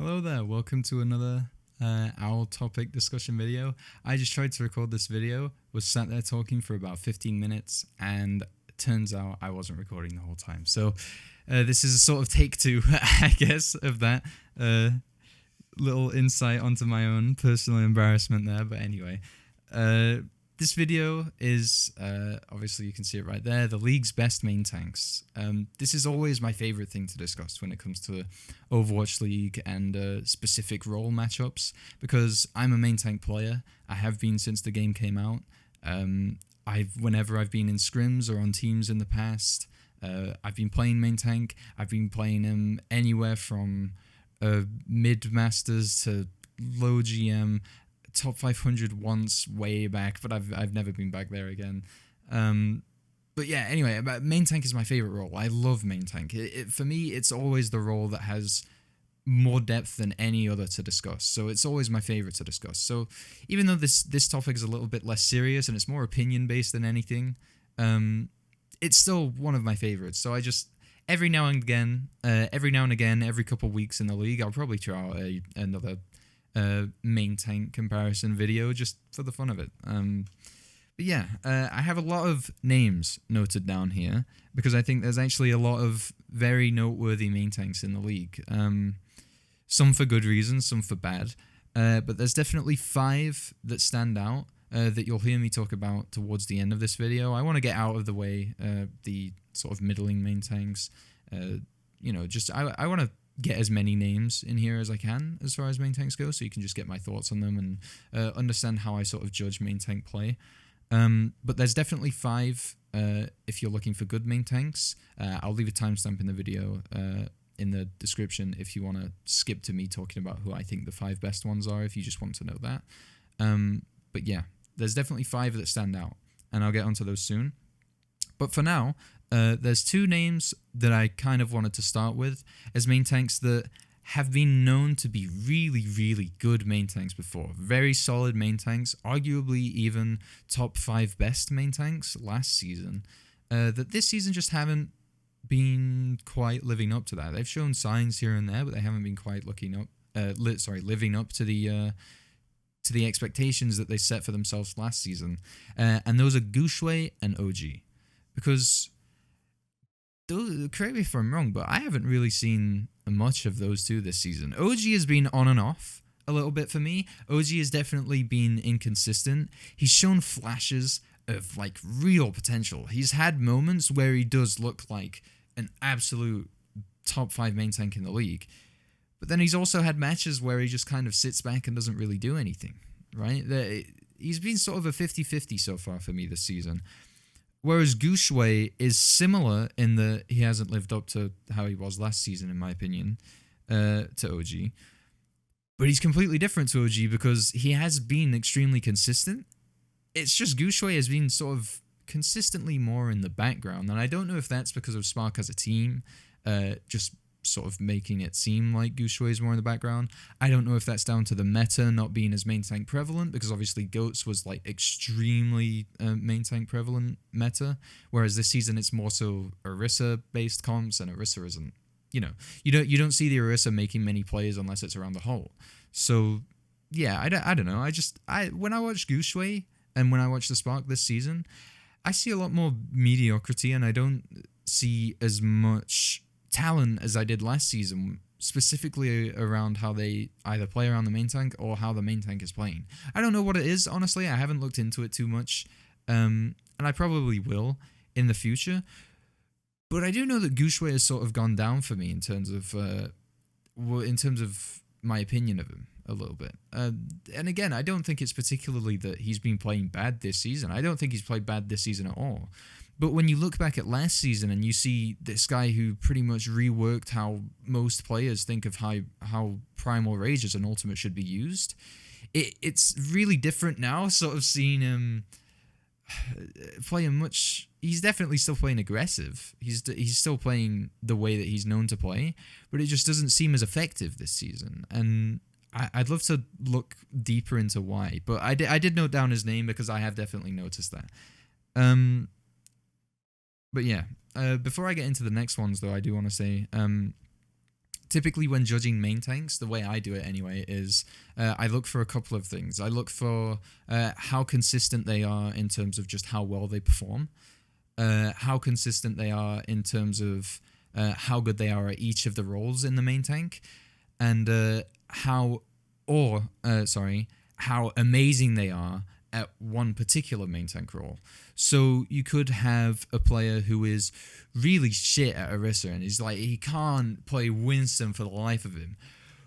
Hello there, welcome to another owl topic discussion video. I just tried to record this video, was sat there talking for about 15 minutes, and it turns out I wasn't recording the whole time. So this is a sort of take two, I guess, of that little insight onto my own personal embarrassment there. But anyway, this video is, obviously you can see it right there, the league's best main tanks. This is always my favorite thing to discuss when it comes to Overwatch League and specific role matchups, because I'm a main tank player. I have been since the game came out. Whenever I've been in scrims or on teams in the past, I've been playing main tank. I've been playing him anywhere from mid masters to low GM, top 500 once way back, but I've never been back there again. But yeah, anyway, main tank is my favorite role. I love main tank. For me, it's always the role that has more depth than any other to discuss. So it's always my favorite to discuss. So even though this topic is a little bit less serious and it's more opinion based than anything, it's still one of my favorites. So I just every now and again, every couple of weeks in the league, I'll probably try out another main tank comparison video just for the fun of it. But yeah, I have a lot of names noted down here because I think there's actually a lot of very noteworthy main tanks in the league. Some for good reasons, some for bad. But there's definitely 5 that stand out that you'll hear me talk about towards the end of this video. I want to get out of the way the sort of middling main tanks. I want to get as many names in here as I can as far as main tanks go, so you can just get my thoughts on them and understand how I sort of judge main tank play. But there's definitely 5 if you're looking for good main tanks. I'll leave a timestamp in the video in the description if you want to skip to me talking about who I think the 5 best ones are, if you just want to know that. But yeah, there's definitely 5 that stand out, and I'll get onto those soon. But for now, there's 2 names that I kind of wanted to start with as main tanks that have been known to be really, really good main tanks before. Very solid main tanks, arguably even top 5 best main tanks last season, that this season just haven't been quite living up to that. They've shown signs here and there, but they haven't been quite living up to the expectations that they set for themselves last season. And those are Guxue and OGE. Because, correct me if I'm wrong, but I haven't really seen much of those 2 this season. OGE has been on and off a little bit for me. OGE has definitely been inconsistent. He's shown flashes of like real potential. He's had moments where he does look like an absolute top 5 main tank in the league. But then he's also had matches where he just kind of sits back and doesn't really do anything, right? He's been sort of a 50-50 so far for me this season. Whereas Guxue is similar in that he hasn't lived up to how he was last season, in my opinion, to OG. But he's completely different to OG because he has been extremely consistent. It's just Guxue has been sort of consistently more in the background. And I don't know if that's because of Spark as a team, just sort of making it seem like Guxue is more in the background. I don't know if that's down to the meta not being as main tank prevalent, because obviously Goats was like extremely main tank prevalent meta, whereas this season it's more so Orisa based comps, and Orisa isn't, you don't see the Orisa making many plays unless it's around the hole. So yeah, I don't know. When I watch Guxue and when I watch the Spark this season, I see a lot more mediocrity, and I don't see as much talent as I did last season, specifically around how they either play around the main tank or how the main tank is playing. I don't know what it is, honestly. I haven't looked into it too much, and I probably will in the future. But I do know that Guxue has sort of gone down for me in terms of my opinion of him a little bit. And again, I don't think it's particularly that he's been playing bad this season. I don't think he's played bad this season at all. But when you look back at last season and you see this guy who pretty much reworked how most players think of how Primal Rage as an ultimate should be used, it's really different now, sort of seeing him playing much. He's definitely still playing aggressive. He's still playing the way that he's known to play, but it just doesn't seem as effective this season. And I'd love to look deeper into why. But I did note down his name because I have definitely noticed that. But yeah, before I get into the next ones, though, I do want to say typically when judging main tanks, the way I do it anyway is I look for a couple of things. I look for how consistent they are in terms of just how well they perform, how consistent they are in terms of how good they are at each of the roles in the main tank, and how amazing they are at one particular main tank role. So you could have a player who is really shit at Orisa, and he's like, he can't play Winston for the life of him.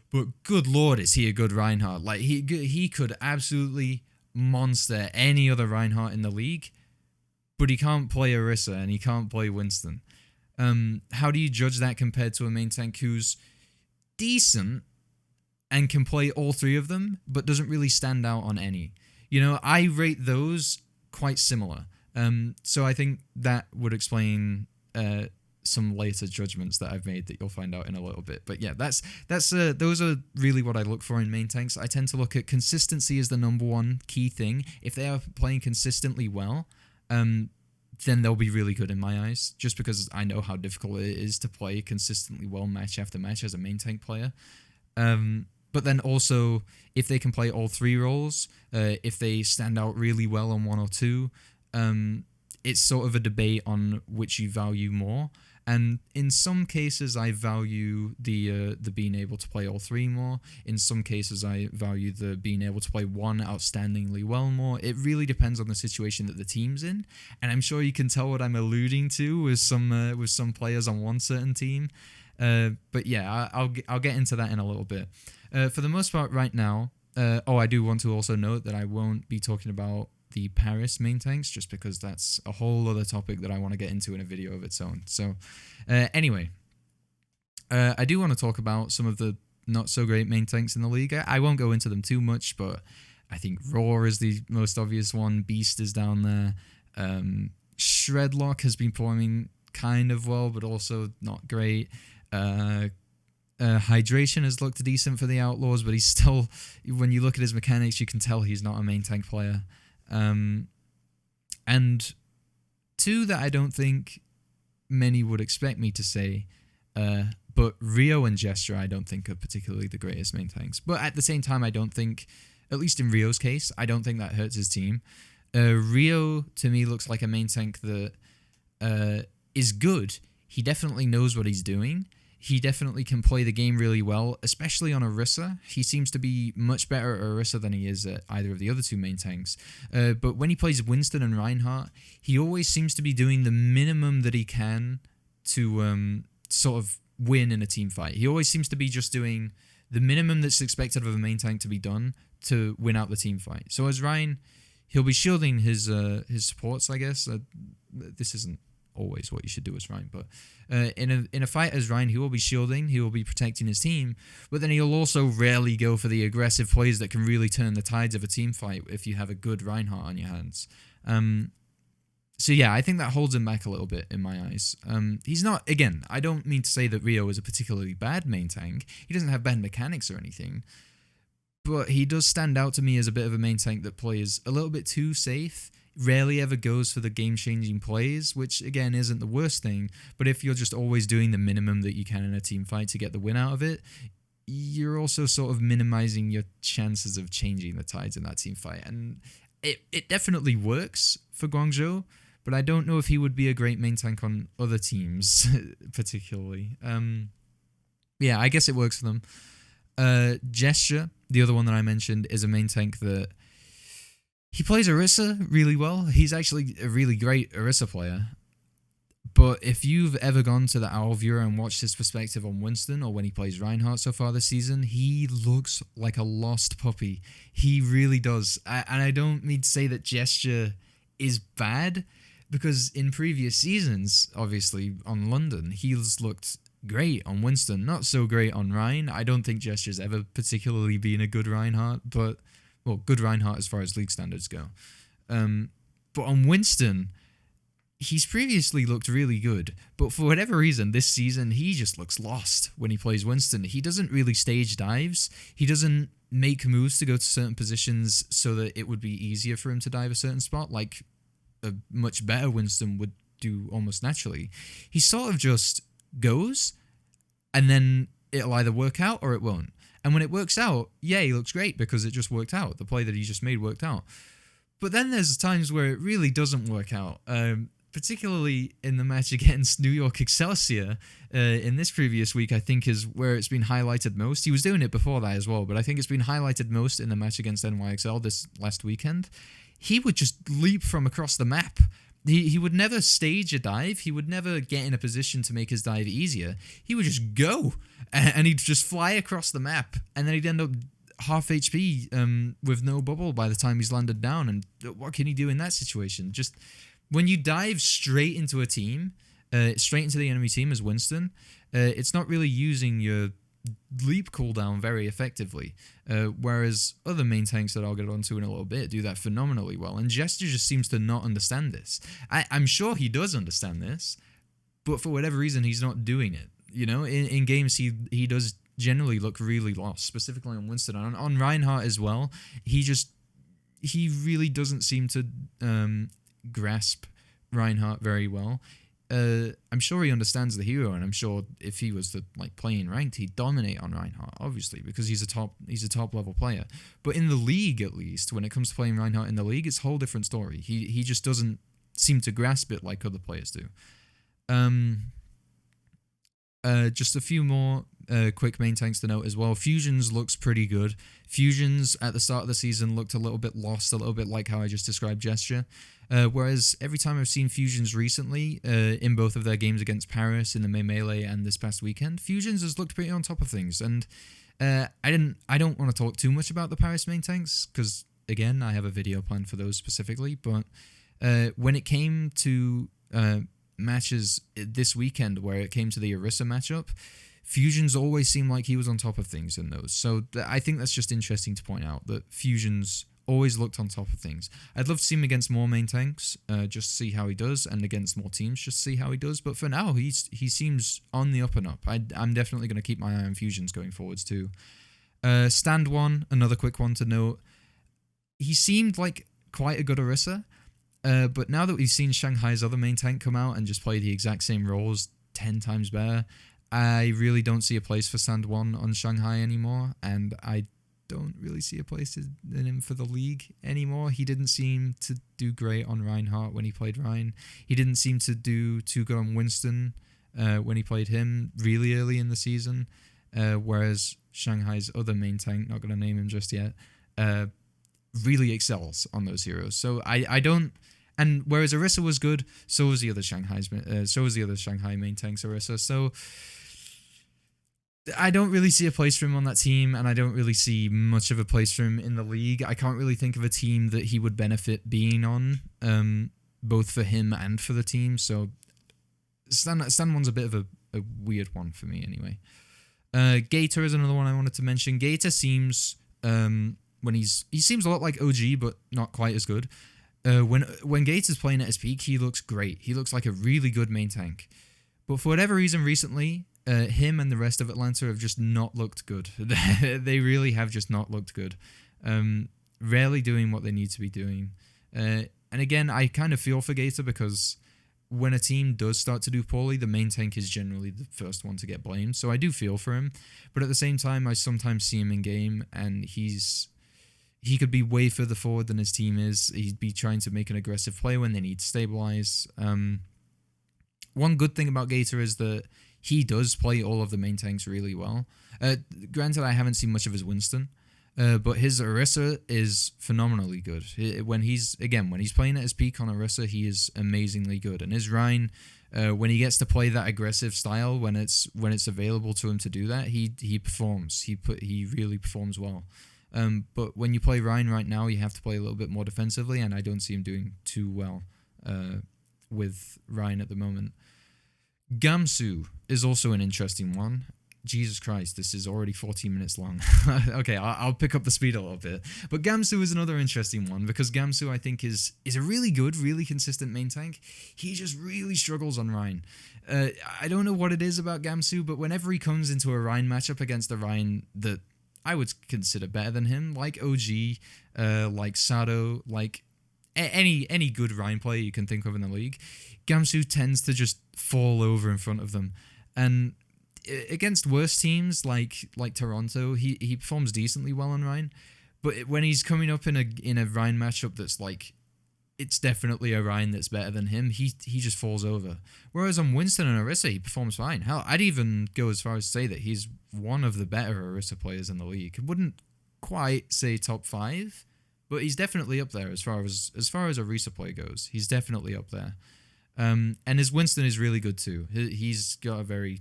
But good lord, is he a good Reinhardt? Like, he could absolutely monster any other Reinhardt in the league, but he can't play Orisa and he can't play Winston. How do you judge that compared to a main tank who's decent and can play all three of them, but doesn't really stand out on any? You know, I rate those quite similar. So I think that would explain some later judgments that I've made that you'll find out in a little bit. But yeah, those are really what I look for in main tanks. I tend to look at consistency as the number one key thing. If they are playing consistently well, then they'll be really good in my eyes, just because I know how difficult it is to play consistently well match after match as a main tank player. But then also, if they can play all three roles, if they stand out really well on one or two, it's sort of a debate on which you value more. And in some cases, I value the being able to play all three more. In some cases, I value the being able to play one outstandingly well more. It really depends on the situation that the team's in. And I'm sure you can tell what I'm alluding to with some players on one certain team. But yeah, I'll get into that in a little bit. For the most part right now, I do want to also note that I won't be talking about the Paris main tanks, just because that's a whole other topic that I want to get into in a video of its own. So anyway, I do want to talk about some of the not so great main tanks in the league. I won't go into them too much, but I think Roar is the most obvious one. Beast is down there. ShRedLock has been performing kind of well, but also not great. Hydration has looked decent for the Outlaws, but he's still, when you look at his mechanics, you can tell he's not a main tank player. And two that I don't think many would expect me to say, but Rio and Gesture I don't think are particularly the greatest main tanks. But at the same time, I don't think, at least in Rio's case, I don't think that hurts his team. Rio, to me, looks like a main tank that is good. He definitely knows what he's doing. He definitely can play the game really well, especially on Orisa. He seems to be much better at Orisa than he is at either of the other two main tanks. But when he plays Winston and Reinhardt, he always seems to be doing the minimum that he can to sort of win in a team fight. He always seems to be just doing the minimum that's expected of a main tank to be done to win out the team fight. So as Rein, he'll be shielding his supports, I guess. This isn't always what you should do as Rein, but in a fight as Rein, he will be shielding, he will be protecting his team, but then he'll also rarely go for the aggressive plays that can really turn the tides of a team fight if you have a good Reinhardt on your hands. So yeah, I think that holds him back a little bit in my eyes. He's not, again, I don't mean to say that Rio is a particularly bad main tank. He doesn't have bad mechanics or anything, but he does stand out to me as a bit of a main tank that plays a little bit too safe, rarely ever goes for the game-changing plays, which again isn't the worst thing, but if you're just always doing the minimum that you can in a team fight to get the win out of it, you're also sort of minimizing your chances of changing the tides in that team fight. And it definitely works for Guangzhou, but I don't know if he would be a great main tank on other teams particularly. Yeah, I guess it works for them. Gesture, the other one that I mentioned, is a main tank that he plays Orisa really well. He's actually a really great Orisa player. But if you've ever gone to the Owl Viewer and watched his perspective on Winston or when he plays Reinhardt so far this season, he looks like a lost puppy. He really does. And I don't mean to say that Gesture is bad, because in previous seasons, obviously, on London, he's looked great on Winston, not so great on Rein. I don't think Gesture's ever particularly been a good Reinhardt, but, well, good Reinhardt as far as league standards go. But on Winston, he's previously looked really good, but for whatever reason, this season, he just looks lost when he plays Winston. He doesn't really stage dives. He doesn't make moves to go to certain positions so that it would be easier for him to dive a certain spot, like a much better Winston would do almost naturally. He sort of just goes, and then it'll either work out or it won't. And when it works out, yeah, he looks great because it just worked out. The play that he just made worked out. But then there's times where it really doesn't work out, particularly in the match against New York Excelsior in this previous week, I think is where it's been highlighted most. He was doing it before that as well, but I think it's been highlighted most in the match against NYXL this last weekend. He would just leap from across the map. He would never stage a dive. He would never get in a position to make his dive easier. He would just go, and he'd just fly across the map, and then he'd end up half HP with no bubble by the time he's landed down. And what can he do in that situation? Just when you dive straight into a team, straight into the enemy team as Winston, it's not really using your leap cooldown very effectively, whereas other main tanks that I'll get onto in a little bit do that phenomenally well, and Gesture just seems to not understand this. I'm sure he does understand this, but for whatever reason he's not doing it. You know, in games he does generally look really lost, specifically on Winston. On Reinhardt as well, he really doesn't seem to grasp Reinhardt very well. I'm sure he understands the hero, and I'm sure if he was to playing ranked, he'd dominate on Reinhardt, obviously, because he's a top level player. But in the league, at least, when it comes to playing Reinhardt in the league, it's a whole different story. He just doesn't seem to grasp it like other players do. Just a few more quick main tanks to note as well. Fusions looks pretty good. Fusions at the start of the season looked a little bit lost, a little bit like how I just described Gesture. Whereas every time I've seen Fusions recently, in both of their games against Paris in the Melee and this past weekend, Fusions has looked pretty on top of things. And I don't want to talk too much about the Paris main tanks because again I have a video planned for those specifically. But when it came to matches this weekend, where it came to the Orisa matchup, Fusions always seemed like he was on top of things in those. So I think that's just interesting to point out that Fusions always looked on top of things. I'd love to see him against more main tanks, just to see how he does, and against more teams, just to see how he does. But for now, he seems on the up and up. I'm definitely going to keep my eye on Fusions going forwards too. Stand one, another quick one to note. He seemed like quite a good Orisa, but now that we've seen Shanghai's other main tank come out and just play the exact same roles 10 times better, I really don't see a place for Stand 1 on Shanghai anymore, and I don't really see a place in him for the league anymore. He didn't seem to do great on Reinhardt when he played Rein. He didn't seem to do too good on Winston when he played him really early in the season, whereas Shanghai's other main tank, not going to name him just yet, really excels on those heroes. So I don't... And whereas Orisa was good, so was the other Shanghai main tanks Orisa. So I don't really see a place for him on that team, and I don't really see much of a place for him in the league. I can't really think of a team that he would benefit being on, both for him and for the team. So Stan 1's a bit of a weird one for me anyway. Gator is another one I wanted to mention. Gator seems, he seems a lot like OG, but not quite as good. When Gator's playing at his peak, he looks great. He looks like a really good main tank. But for whatever reason recently, him and the rest of Atlanta have just not looked good. They really have just not looked good. Rarely doing what they need to be doing. And again, I kind of feel for Gator because when a team does start to do poorly, the main tank is generally the first one to get blamed. So I do feel for him. But at the same time, I sometimes see him in game and he could be way further forward than his team is. He'd be trying to make an aggressive play when they need to stabilize. One good thing about Gator is that he does play all of the main tanks really well. Granted, I haven't seen much of his Winston, but his Orisa is phenomenally good. When he's playing at his peak on Orisa, he is amazingly good. And his Rein, when he gets to play that aggressive style, when it's available to him to do that, he performs. He really performs well. But when you play Rein right now, you have to play a little bit more defensively, and I don't see him doing too well with Rein at the moment. Gamsu is also an interesting one. Jesus Christ, this is already 14 minutes long. Okay, I'll pick up the speed a little bit. But Gamsu is another interesting one, because Gamsu, I think, is a really good, really consistent main tank. He just really struggles on Rein. I don't know what it is about Gamsu, but whenever he comes into a Rein matchup against a Rein that I would consider better than him, like OG, like SADO, like any good Rein player you can think of in the league, Gamsu tends to just fall over in front of them. And against worse teams like Toronto, he performs decently well on Rein. But when he's coming up in a Rein matchup that's like, it's definitely a Rein that's better than him, he just falls over. Whereas on Winston and Orisa, he performs fine. Hell, I'd even go as far as to say that he's one of the better Orisa players in the league. Wouldn't quite say top 5, but he's definitely up there as far as Orisa play goes. He's definitely up there. And his Winston is really good too. He's got a very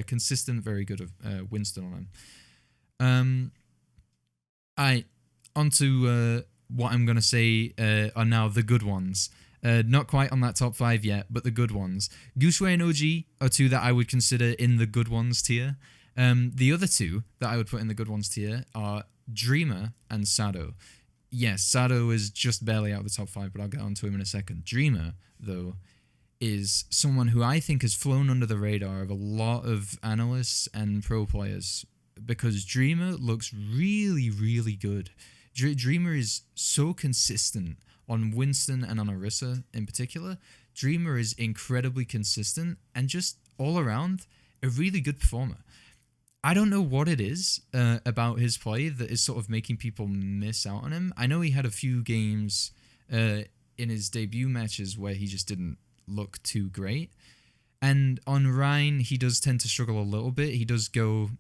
consistent, very good Winston on him. Onto what I'm going to say are now the good ones. Not quite on that top 5 yet, but the good ones. Guxue and OG are 2 that I would consider in the good ones tier. The other 2 that I would put in the good ones tier are Dreamer and SADO. Yes, SADO is just barely out of the top 5, but I'll get onto him in a second. Dreamer, though, is someone who I think has flown under the radar of a lot of analysts and pro players, because Dreamer looks really, really good. Dreamer is so consistent on Winston and on Orisa in particular. Dreamer is incredibly consistent and just all around a really good performer. I don't know what it is about his play that is sort of making people miss out on him. I know he had a few games in his debut matches where he just didn't look too great. And on Rein, he does tend to struggle a little bit. He does go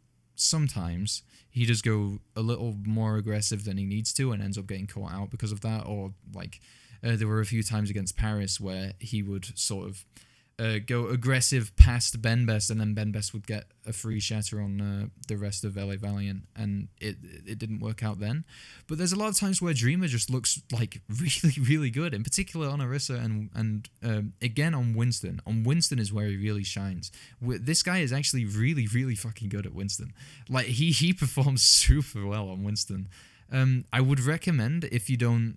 a little more aggressive than he needs to and ends up getting caught out because of that. Or like there were a few times against Paris where he would sort of go aggressive past Ben Best, and then Ben Best would get a free shatter on the rest of LA Valiant, and it didn't work out then. But there's a lot of times where Dreamer just looks like really, really good, in particular on Orisa and again on Winston. On Winston is where he really shines. This guy is actually really, really fucking good at Winston. Like he performs super well on Winston. I would recommend, if you don't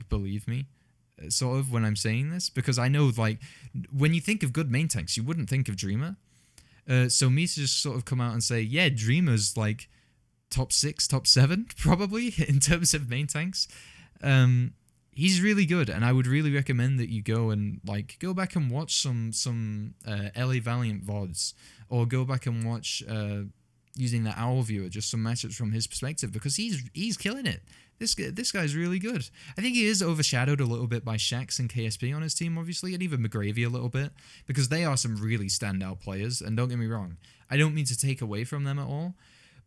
believe me, sort of, when I'm saying this, because I know, like, when you think of good main tanks, you wouldn't think of Dreamer. So me to just sort of come out and say, yeah, Dreamer's like top 6, top 7, probably, in terms of main tanks. He's really good, and I would really recommend that you go back and watch some LA Valiant VODs, or go back and watch, using the Owl Viewer, just some matchups from his perspective, because he's killing it. This guy's really good. I think he is overshadowed a little bit by Shax and KSP on his team, obviously, and even McGravy a little bit, because they are some really standout players. And don't get me wrong, I don't mean to take away from them at all,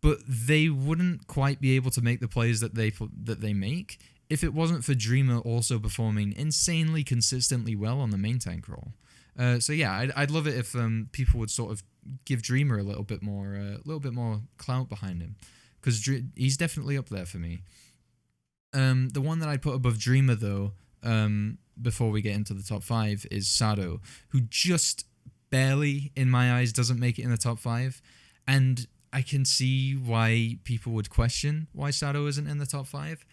but they wouldn't quite be able to make the plays that they make if it wasn't for Dreamer also performing insanely consistently well on the main tank role. So yeah, I'd love it if people would sort of give Dreamer a little bit more clout behind him, because he's definitely up there for me. The one that I'd put above Dreamer, though, before we get into the top 5, is SADO, who just barely, in my eyes, doesn't make it in the top 5. And I can see why people would question why SADO isn't in the top 5,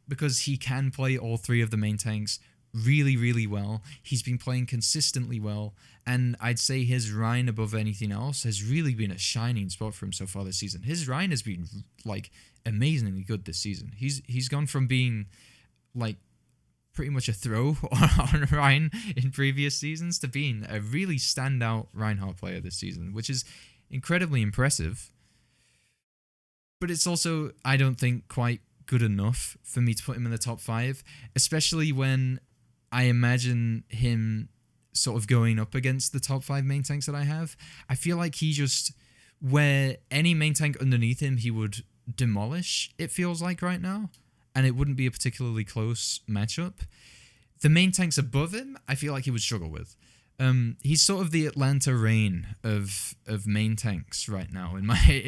because he can play all 3 of the main tanks really, really well. He's been playing consistently well, and I'd say his Rein above anything else has really been a shining spot for him so far this season. His Rein has been like amazingly good this season. He's gone from being like pretty much a throw on Rein in previous seasons to being a really standout Reinhardt player this season, which is incredibly impressive. But it's also, I don't think, quite good enough for me to put him in the top 5, especially when I imagine him sort of going up against the top 5 main tanks that I have. I feel like he just, where any main tank underneath him, he would demolish, it feels like right now, and it wouldn't be a particularly close matchup. The main tanks above him, I feel like he would struggle with. He's sort of the Atlanta Rein of main tanks right now, in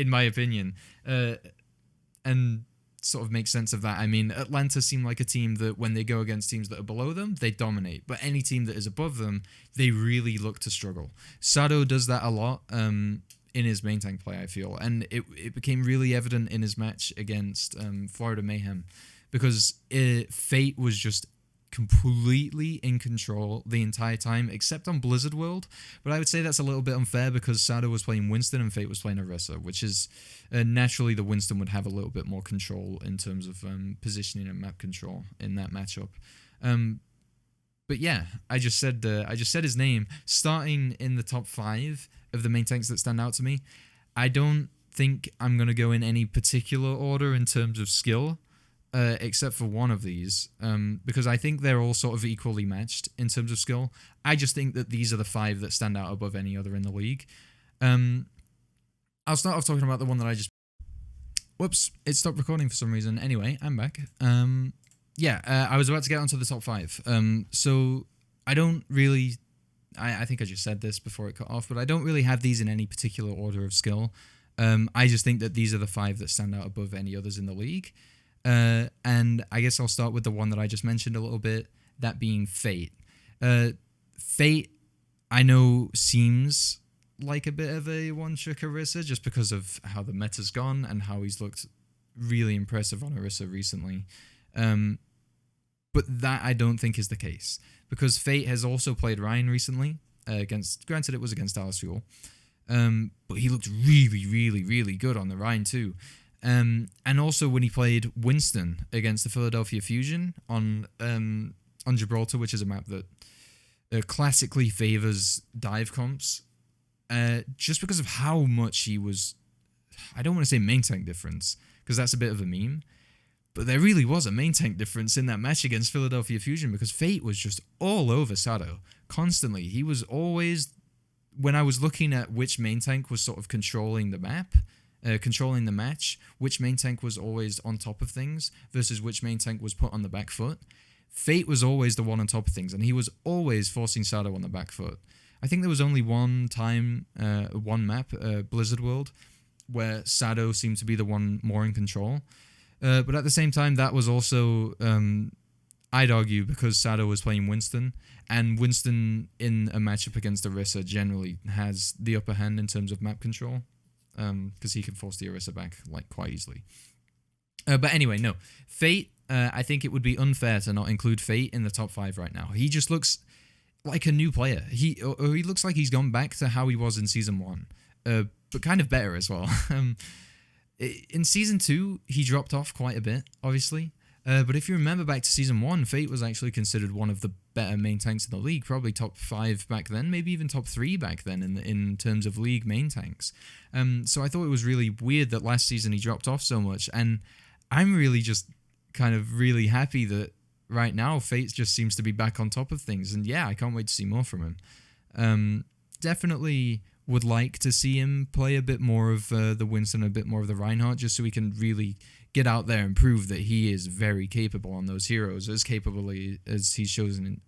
my opinion, and sort of make sense of that. I mean, Atlanta seem like a team that when they go against teams that are below them, they dominate, but any team that is above them, they really look to struggle. SADO does that a lot in his main tank play, I feel, and it became really evident in his match against Florida Mayhem, because Fate was just completely in control the entire time, except on Blizzard World. But I would say that's a little bit unfair, because SADO was playing Winston and Fate was playing Orisa, which is naturally the Winston would have a little bit more control in terms of positioning and map control in that matchup. But yeah, I just said his name. Starting in the top 5 of the main tanks that stand out to me. I don't think I'm going to go in any particular order in terms of skill, except for one of these, because I think they're all sort of equally matched in terms of skill. I just think that these are the 5 that stand out above any other in the league. I'll start off talking about the one that I just... Whoops, it stopped recording for some reason. Anyway, I'm back. I was about to get onto the top 5. So I don't really... I think I just said this before it cut off, but I don't really have these in any particular order of skill. I just think that these are the 5 that stand out above any others in the league. And I guess I'll start with the one that I just mentioned a little bit, that being Fate. Fate, I know, seems like a bit of a one-trick Orisa just because of how the meta's gone and how he's looked really impressive on Orisa recently. But that I don't think is the case, because Fate has also played Rein recently, granted it was against Alice Fuel, but he looked really, really, really good on the Rein too. And also when he played Winston against the Philadelphia Fusion on Gibraltar, which is a map that classically favors dive comps, just because of how much he was, I don't want to say main tank difference, because that's a bit of a meme, but there really was a main tank difference in that match against Philadelphia Fusion, because Fate was just all over SADO, constantly. He was always, when I was looking at which main tank was sort of controlling the map, controlling the match, which main tank was always on top of things versus which main tank was put on the back foot, Fate was always the one on top of things, and he was always forcing SADO on the back foot. I think there was only one time, one map, Blizzard World, where SADO seemed to be the one more in control. But at the same time, that was also, I'd argue, because SADO was playing Winston, and Winston in a matchup against Orisa generally has the upper hand in terms of map control, because he can force the Orisa back like quite easily. But anyway, no. Fate, I think it would be unfair to not include Fate in the top 5 right now. He just looks like a new player. He looks like he's gone back to how he was in Season 1, but kind of better as well. In Season 2, he dropped off quite a bit, obviously. But if you remember back to Season 1, Fate was actually considered one of the better main tanks in the league, probably top 5 back then, maybe even top 3 back then in terms of league main tanks. So I thought it was really weird that last season he dropped off so much, and I'm really just kind of really happy that right now Fate just seems to be back on top of things, and yeah, I can't wait to see more from him. Definitely would like to see him play a bit more of the Winston, a bit more of the Reinhardt, just so he can really get out there and prove that he is very capable on those heroes, as capably as he's chosen.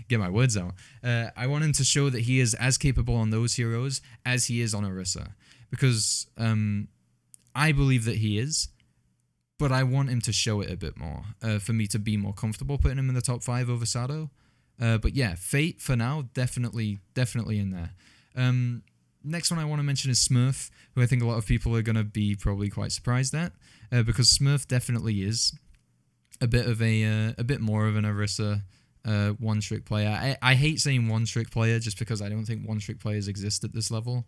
Get my words out. I want him to show that he is as capable on those heroes as he is on Orisa, because I believe that he is, but I want him to show it a bit more for me to be more comfortable putting him in the top 5 over SADO. But yeah, Fate for now, definitely in there. Next one I want to mention is Smurf, who I think a lot of people are going to be probably quite surprised at, because Smurf definitely is a bit more of an Orisa one-trick player. I hate saying one-trick player just because I don't think one-trick players exist at this level.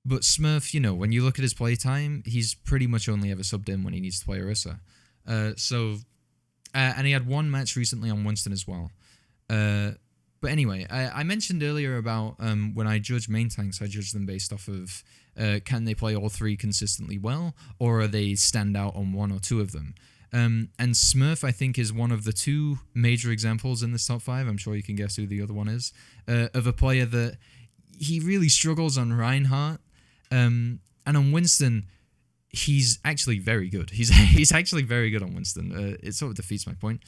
But Smurf, you know, when you look at his playtime, he's pretty much only ever subbed in when he needs to play Orisa. And he had one match recently on Winston as well. But anyway, I mentioned earlier about when I judge main tanks, I judge them based off of can they play all 3 consistently well, or are they stand out on 1 or 2 of them. And Smurf, I think, is one of the 2 major examples in this top 5. I'm sure you can guess who the other one is, of a player that he really struggles on Reinhardt, and on Winston, he's actually very good. He's actually very good on Winston. It sort of defeats my point.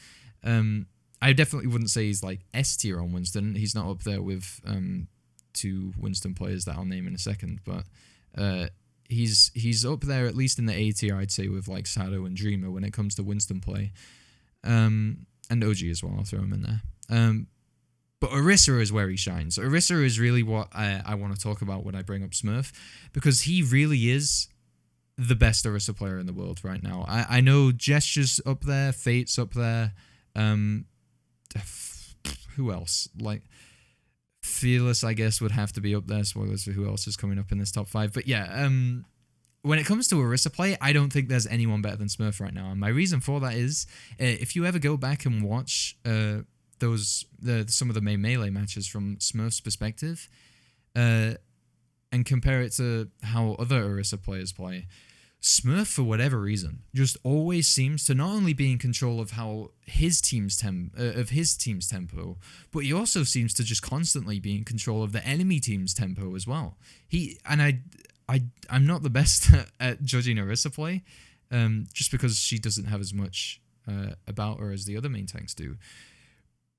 I definitely wouldn't say he's like S tier on Winston. He's not up there with 2 Winston players that I'll name in a second, but he's up there at least in the A tier, I'd say, with like SADO and Dreamer when it comes to Winston play, and OG as well. I'll throw him in there. But Orisa is where he shines. Orisa is really what I want to talk about when I bring up Smurf, because he really is the best Orisa player in the world right now. I know Gesture's up there, Fate's up there. Who else? Like Fearless, I guess, would have to be up there. Spoilers for who else is coming up in this top 5. But yeah, when it comes to Orisa play, I don't think there's anyone better than Smurf right now. And my reason for that is, if you ever go back and watch some of the main melee matches from Smurf's perspective, uh, and compare it to how other Orisa players play, Smurf, for whatever reason, just always seems to not only be in control of how his team's tempo, but he also seems to just constantly be in control of the enemy team's tempo as well. I'm not the best at judging Orisa play, just because she doesn't have as much about her as the other main tanks do.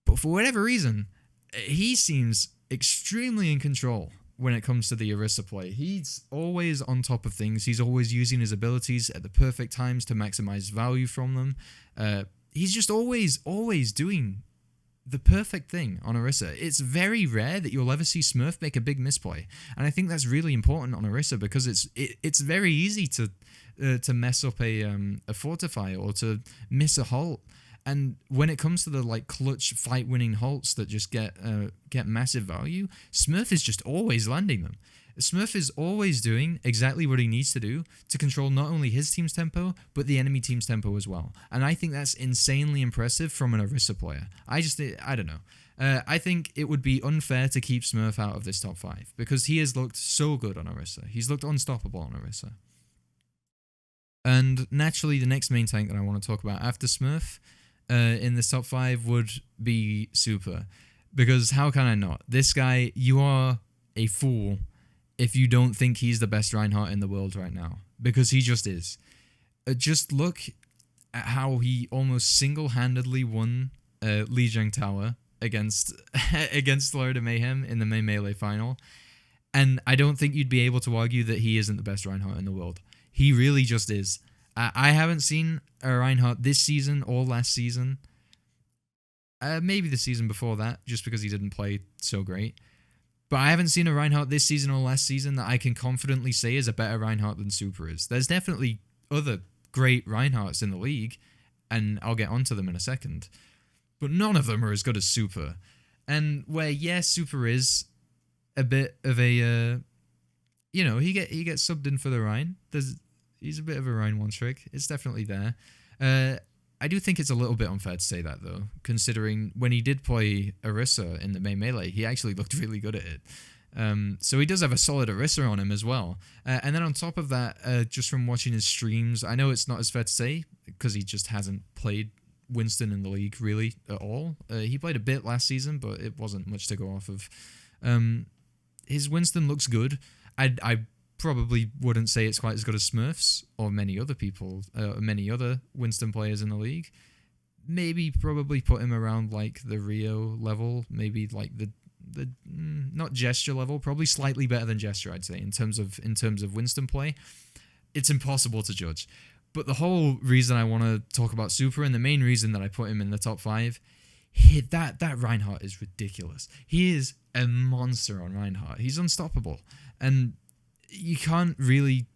But for whatever reason, he seems extremely in control when it comes to the Orisa play. He's always on top of things. He's always using his abilities at the perfect times to maximize value from them. He's just always doing the perfect thing on Orisa. It's very rare that you'll ever see Smurf make a big misplay, and I think that's really important on Orisa because it's very easy to mess up a fortify or to miss a halt. And when it comes to the like clutch fight-winning halts that just get massive value, Smurf is just always landing them. Smurf is always doing exactly what he needs to do to control not only his team's tempo, but the enemy team's tempo as well. And I think that's insanely impressive from an Orisa player. I don't know. I think it would be unfair to keep Smurf out of this top 5 because he has looked so good on Orisa. He's looked unstoppable on Orisa. And naturally, the next main tank that I want to talk about after Smurf in this top 5 would be Super. Because how can I not? This guy, you are a fool if you don't think he's the best Reinhardt in the world right now. Because he just is. Just look at how he almost single-handedly won Lijiang Tower against Florida Mayhem in the May Melee final. And I don't think you'd be able to argue that he isn't the best Reinhardt in the world. He really just is. I haven't seen a Reinhardt this season or last season. Maybe the season before that, just because he didn't play so great. But I haven't seen a Reinhardt this season or last season that I can confidently say is a better Reinhardt than Super is. There's definitely other great Reinhardts in the league, and I'll get onto them in a second. But none of them are as good as Super. And where, yes, Super is a bit of a... he gets subbed in for the Rein. He's a bit of a Rein one-trick. It's definitely there. I do think it's a little bit unfair to say that, though, considering when he did play Orisa in the May Melee, he actually looked really good at it. So he does have a solid Orisa on him as well. And then on top of that, just from watching his streams, I know it's not as fair to say, because he just hasn't played Winston in the league, really, at all. He played a bit last season, but it wasn't much to go off of. His Winston looks good. I probably wouldn't say it's quite as good as Smurfs or many other Winston players in the league. Maybe probably put him around like the Rio level, maybe like the not Gesture level, probably slightly better than Gesture, I'd say, in terms of Winston play. It's impossible to judge. But the whole reason I want to talk about Super, and the main reason that I put him in the top 5, that Reinhardt is ridiculous. He is a monster on Reinhardt. He's unstoppable. And you can't really...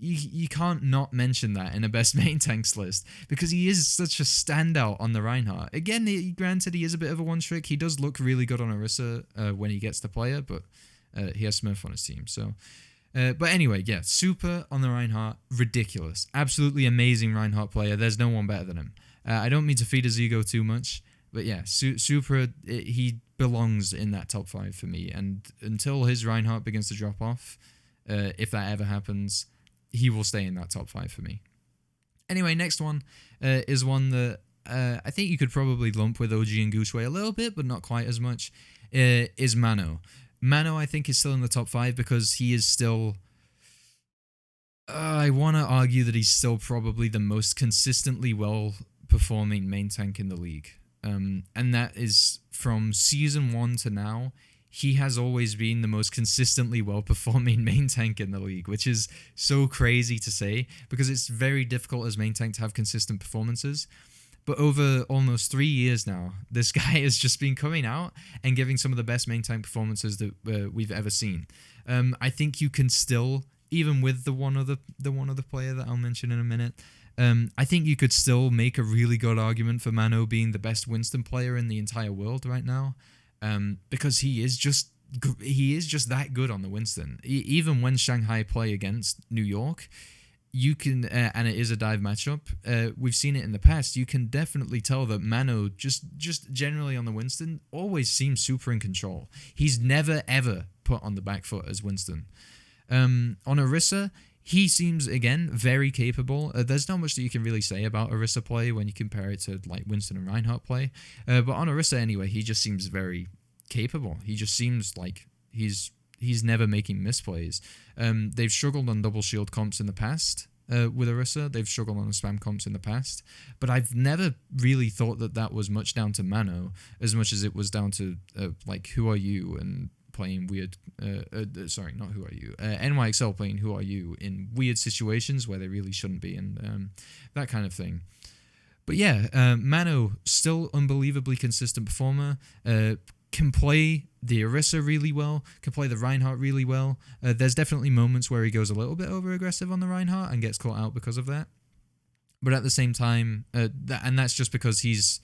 You can't not mention that in a best main tanks list, because he is such a standout on the Reinhardt. Again, granted, he is a bit of a one-trick. He does look really good on Orisa when he gets to play it, but he has Smurf on his team. So, but anyway, yeah, Super on the Reinhardt, ridiculous. Absolutely amazing Reinhardt player. There's no one better than him. I don't mean to feed his ego too much, but yeah, Super, he belongs in that top 5 for me. And until his Reinhardt begins to drop off, if that ever happens, he will stay in that top 5 for me. Anyway, next one is one that I think you could probably lump with OGE and Guxue a little bit, but not quite as much, is Mano. Mano, I think, is still in the top 5 because he is still... I want to argue that he's still probably the most consistently well-performing main tank in the league. And that is from Season 1 to now. He has always been the most consistently well-performing main tank in the league, which is so crazy to say, because it's very difficult as main tank to have consistent performances. But over almost 3 years now, this guy has just been coming out and giving some of the best main tank performances that we've ever seen. I think you can still, even with the one other player that I'll mention in a minute, I think you could still make a really good argument for Mano being the best Winston player in the entire world right now. Because he is just that good on the Winston. Even when Shanghai play against New York, you can, and it is a dive matchup. We've seen it in the past. You can definitely tell that Mano, just generally on the Winston, always seems super in control. He's never ever put on the back foot as Winston. On Orisa, he seems again very capable. There's not much that you can really say about Orisa play when you compare it to like Winston and Reinhardt play. But on Orisa anyway, he just seems very capable. He just seems like he's never making misplays. They've struggled on double shield comps in the past with Orisa. They've struggled on spam comps in the past. But I've never really thought that was much down to Mano as much as it was down to like Who Are You and playing weird... sorry, not Who Are You. NYXL playing Who Are You in weird situations where they really shouldn't be and that kind of thing. But yeah, Mano, still unbelievably consistent performer. Can play the Orisa really well, can play the Reinhardt really well. There's definitely moments where he goes a little bit over-aggressive on the Reinhardt and gets caught out because of that. But at the same time, and that's just because he's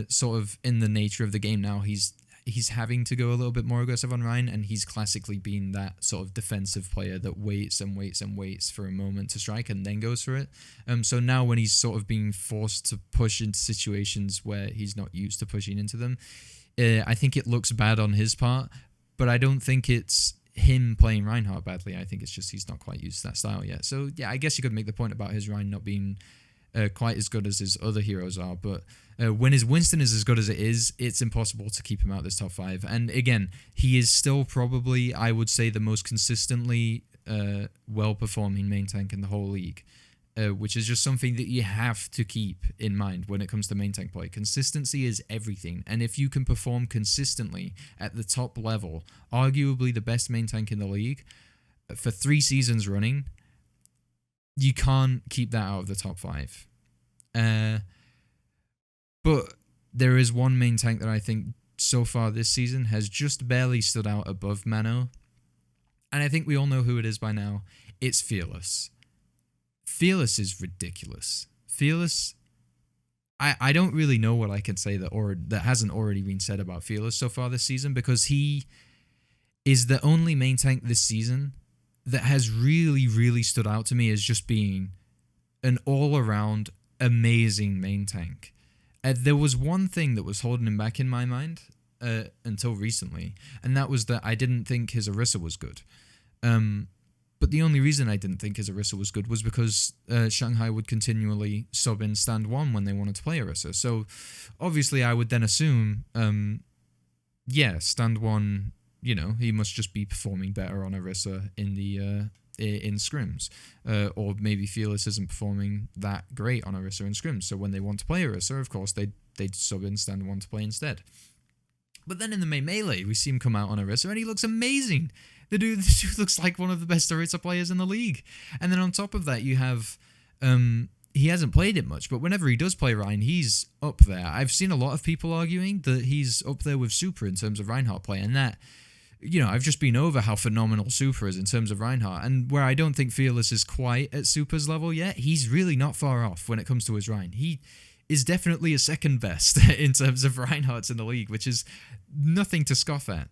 sort of in the nature of the game now, he's having to go a little bit more aggressive on Rein, and he's classically been that sort of defensive player that waits and waits and waits for a moment to strike and then goes for it. So now when he's sort of being forced to push into situations where he's not used to pushing into them, I think it looks bad on his part, but I don't think it's him playing Reinhardt badly. I think it's just he's not quite used to that style yet. So yeah, I guess you could make the point about his Rein not being quite as good as his other heroes are, but when his Winston is as good as it is, it's impossible to keep him out of this top 5. And again, he is still probably, I would say, the most consistently well-performing main tank in the whole league. Which is just something that you have to keep in mind when it comes to main tank play. Consistency is everything, and if you can perform consistently at the top level, arguably the best main tank in the league, for 3 seasons running, you can't keep that out of the top 5. But there is one main tank that I think so far this season has just barely stood out above Mano, and I think we all know who it is by now. It's Fearless. Fearless is ridiculous. Fearless, I don't really know what I can say that hasn't already been said about Fearless so far this season, because he is the only main tank this season that has really, really stood out to me as just being an all-around amazing main tank. There was one thing that was holding him back in my mind until recently, and that was that I didn't think his Orisa was good. But the only reason I didn't think his Orisa was good was because Shanghai would continually sub in stand 1 when they wanted to play Orisa. So obviously I would then assume, stand 1, he must just be performing better on Orisa in the in scrims. Or maybe Fearless isn't performing that great on Orisa in scrims. So when they want to play Orisa, of course, they'd sub in stand 1 to play instead. But then in the main melee, we see him come out on Orisa and he looks amazing. The dude looks like one of the best Orisa players in the league. And then on top of that, you have... he hasn't played it much, but whenever he does play Rein, he's up there. I've seen a lot of people arguing that he's up there with Super in terms of Reinhardt play, and that... I've just been over how phenomenal Super is in terms of Reinhardt, and where I don't think Fearless is quite at Super's level yet, he's really not far off when it comes to his Rein. He is definitely a second best in terms of Reinhardts in the league, which is nothing to scoff at.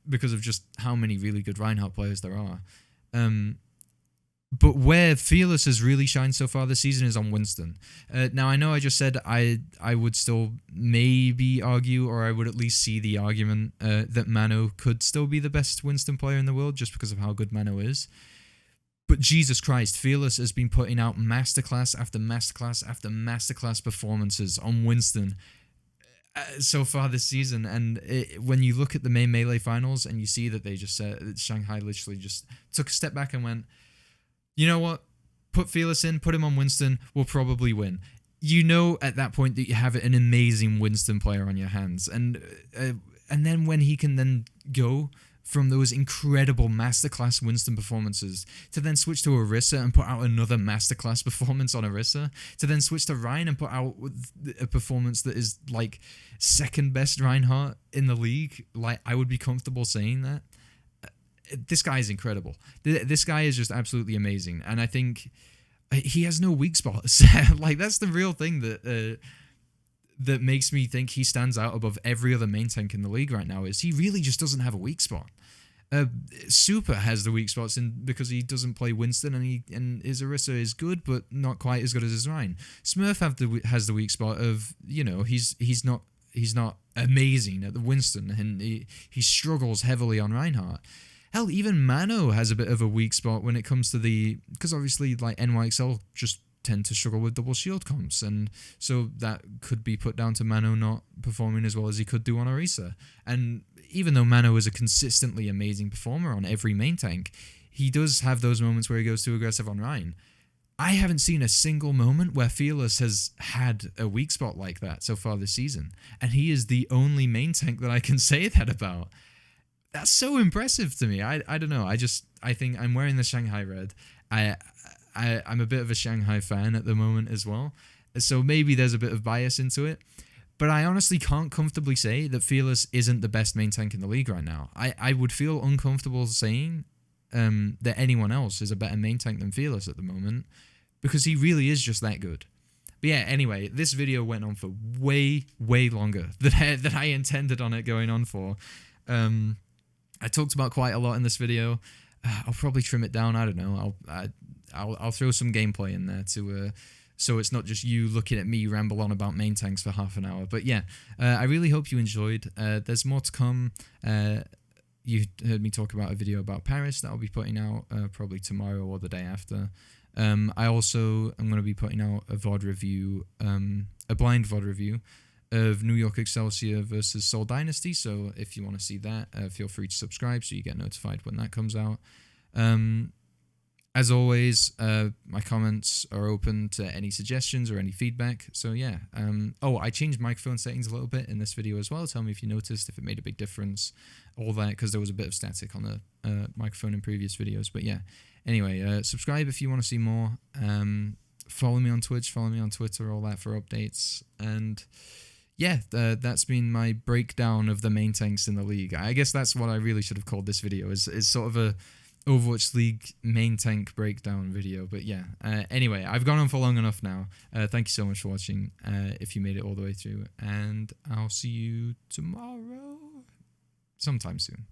Because of just how many really good Reinhardt players there are. But where Fearless has really shined so far this season is on Winston. Now, I know I just said I would still maybe argue, or I would at least see the argument that Mano could still be the best Winston player in the world just because of how good Mano is. But Jesus Christ, Fearless has been putting out masterclass after masterclass after masterclass performances on Winston so far this season, and when you look at the main melee finals and you see that they just said Shanghai literally just took a step back and went, you know what, put Fearless in, put him on Winston, we'll probably win. At that point that you have an amazing Winston player on your hands, and then when he can then go from those incredible masterclass Winston performances to then switch to Orisa and put out another masterclass performance on Orisa, to then switch to Rein and put out a performance that is like second best Reinhardt in the league, like I would be comfortable saying that. This guy is incredible. This guy is just absolutely amazing, and I think he has no weak spots. Like that's the real thing that makes me think he stands out above every other main tank in the league right now, is he really just doesn't have a weak spot. Super has the weak spots because he doesn't play Winston, and his Orisa is good, but not quite as good as his Rein. Smurf has the weak spot of, he's not amazing at the Winston, and he struggles heavily on Reinhardt. Hell, even Mano has a bit of a weak spot when it comes to because obviously like NYXL just tend to struggle with double shield comps, and so that could be put down to Mano not performing as well as he could do on Orisa. And even though Mano is a consistently amazing performer on every main tank, he does have those moments where he goes too aggressive on Rein. I haven't seen a single moment where Fearless has had a weak spot like that so far this season, and he is the only main tank that I can say that about. That's so impressive to me. I don't know. I think I'm wearing the Shanghai red. I'm a bit of a Shanghai fan at the moment as well, so maybe there's a bit of bias into it. But I honestly can't comfortably say that Fearless isn't the best main tank in the league right now. I would feel uncomfortable saying that anyone else is a better main tank than Fearless at the moment, because he really is just that good. But yeah, anyway, this video went on for way longer than I intended on it going on for. I talked about quite a lot in this video. I'll probably trim it down. I don't know. I'll throw some gameplay in there to so it's not just you looking at me ramble on about main tanks for half an hour. But yeah, I really hope you enjoyed. There's more to come. You heard me talk about a video about Paris that I'll be putting out probably tomorrow or the day after. I also am going to be putting out a VOD review, a blind VOD review of New York Excelsior versus Seoul Dynasty. So if you want to see that, feel free to subscribe so you get notified when that comes out. As always, my comments are open to any suggestions or any feedback. So yeah. I changed microphone settings a little bit in this video as well. Tell me if you noticed, if it made a big difference, all that, because there was a bit of static on the microphone in previous videos. But yeah. Anyway, subscribe if you want to see more. Follow me on Twitch, follow me on Twitter, all that for updates. And yeah, that's been my breakdown of the main tanks in the league. I guess that's what I really should have called this video, is sort of a Overwatch League main tank breakdown video. But yeah, anyway, I've gone on for long enough now. Thank you so much for watching, if you made it all the way through, and I'll see you tomorrow, sometime soon.